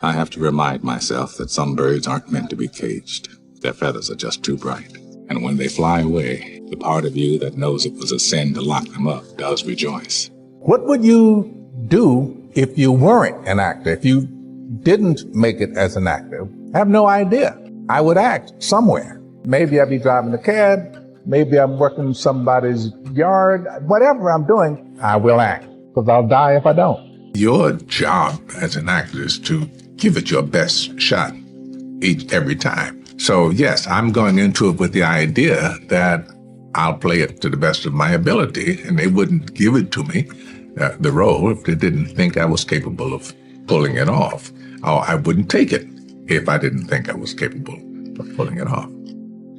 I have to remind myself that some birds aren't meant to be caged. Their feathers are just too bright. And when they fly away, the part of you that knows it was a sin to lock them up does rejoice. What would you do if you weren't an actor, if you didn't make it as an actor? I have no idea. I would act somewhere. Maybe I'd be driving a cab. Maybe I'm working in somebody's yard. Whatever I'm doing, I will act, because I'll die if I don't. Your job as an actor is to give it your best shot every time. So yes, I'm going into it with the idea that I'll play it to the best of my ability, and they wouldn't give it to me, the role, if they didn't think I was capable of pulling it off. Or I wouldn't take it if I didn't think I was capable of pulling it off.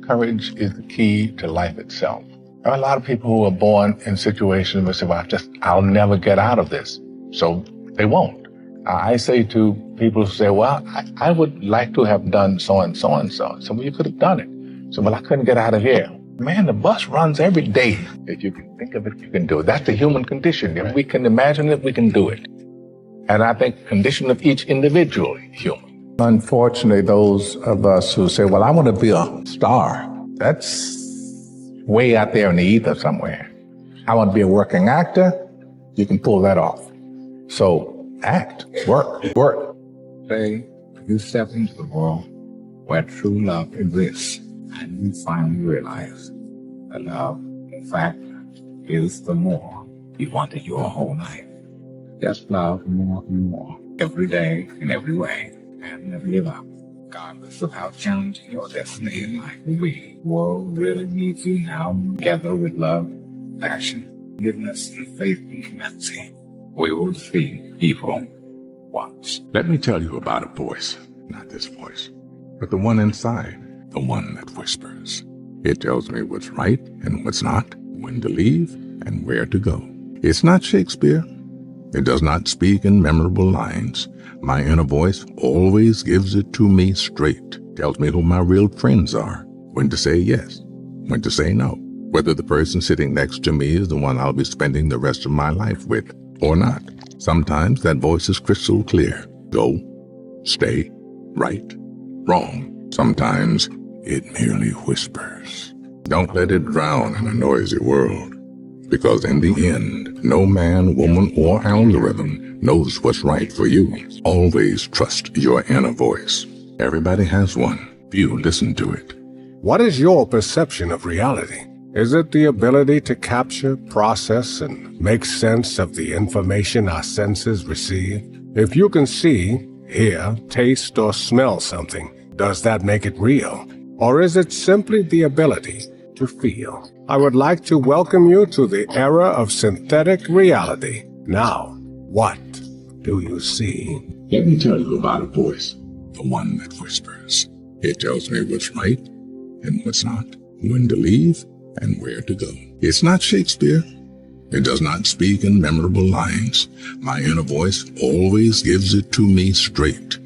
Courage is the key to life itself. There are a lot of people who are born in situations where they say, well, I'll never get out of this. So they won't. I say to people who say, well, I would like to have done so and so and so. So, well, you could have done it. So, well, I couldn't get out of here. Man, the bus runs every day. If you can think of it, you can do it. That's the human condition. If we can imagine it, we can do it. And I think the condition of each individual human. Unfortunately, those of us who say, well, I want to be a star, that's way out there in the ether somewhere. I want to be a working actor. You can pull that off. So act, work. Say, you step into the world where true love exists, and you finally realize that love, in fact, is the more you wanted your whole life. Just love more and more, every day in every way, and never give up, regardless of how challenging your destiny in life will be. The world really needs you now, together with love, passion, forgiveness, and faith and humanity. We will defeat evil once. Let me tell you about a voice, not this voice, but the one inside, the one that whispers. It tells me what's right and what's not, when to leave and where to go. It's not Shakespeare. It does not speak in memorable lines. My inner voice always gives it to me straight, tells me who my real friends are, when to say yes, when to say no, whether the person sitting next to me is the one I'll be spending the rest of my life with or not. Sometimes that voice is crystal clear. Go, stay, right, wrong. Sometimes it merely whispers. Don't let it drown in a noisy world, because in the end, no man, woman, or algorithm knows what's right for you. Always trust your inner voice. Everybody has one. Few listen to it. What is your perception of reality? Is it the ability to capture, process, and make sense of the information our senses receive? If you can see, hear, taste, or smell something, does that make it real? Or is it simply the ability to feel? I would like to welcome you to the era of synthetic reality. Now, what do you see? Let me tell you about a voice, the one that whispers. It tells me what's right and what's not, when to leave and where to go. It's not Shakespeare. It does not speak in memorable lines. My inner voice always gives it to me straight.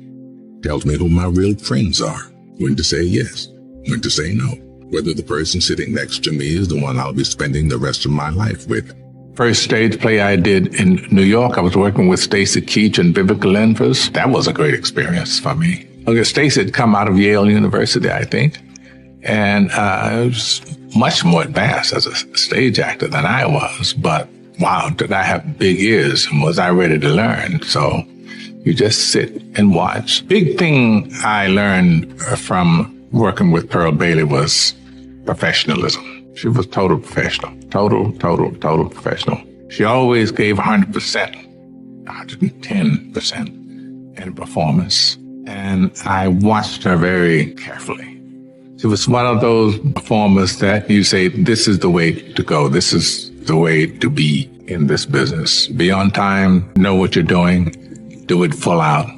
Tells me who my real friends are, when to say yes, when to say no, whether the person sitting next to me is the one I'll be spending the rest of my life with. First stage play I did in New York, I was working with Stacy Keach and Vivica Lenfers. That was a great experience for me. Okay, Stacy had come out of Yale University, I think, and it was much more advanced as a stage actor than I was. But wow, did I have big ears, and was I ready to learn? So you just sit and watch. Big thing I learned from working with Pearl Bailey was professionalism. She was total professional, total professional. She always gave 100%, 110% in performance. And I watched her very carefully. She was one of those performers that you say, this is the way to go. This is the way to be in this business. Be on time, know what you're doing, do it full out,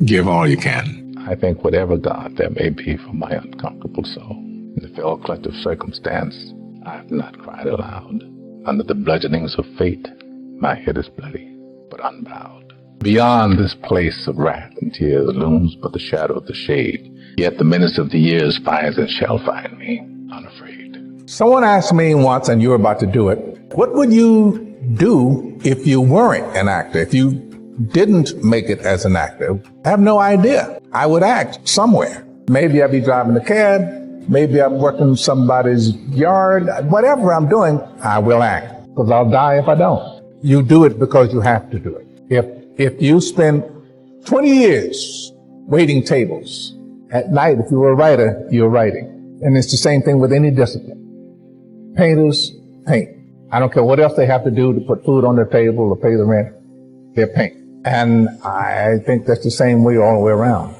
give all you can. I think whatever God there may be for my uncomfortable soul, in the fell clutch of circumstance, I have not cried aloud. Under the bludgeonings of fate, my head is bloody, but unbowed. Beyond this place of wrath and tears looms but the shadow of the shade. Yet the menace of the years finds and shall find me unafraid. Someone asked me once, and you were about to do it, what would you do if you weren't an actor, if you didn't make it as an actor, I have no idea. I would act somewhere. Maybe I'd be driving a cab. Maybe I'm working somebody's yard. Whatever I'm doing, I will act, because I'll die if I don't. You do it because you have to do it. If you spend 20 years waiting tables, at night, if you were a writer, you're writing. And it's the same thing with any discipline. Painters paint. I don't care what else they have to do to put food on their table or pay the rent. They're paint. And I think that's the same way all the way around.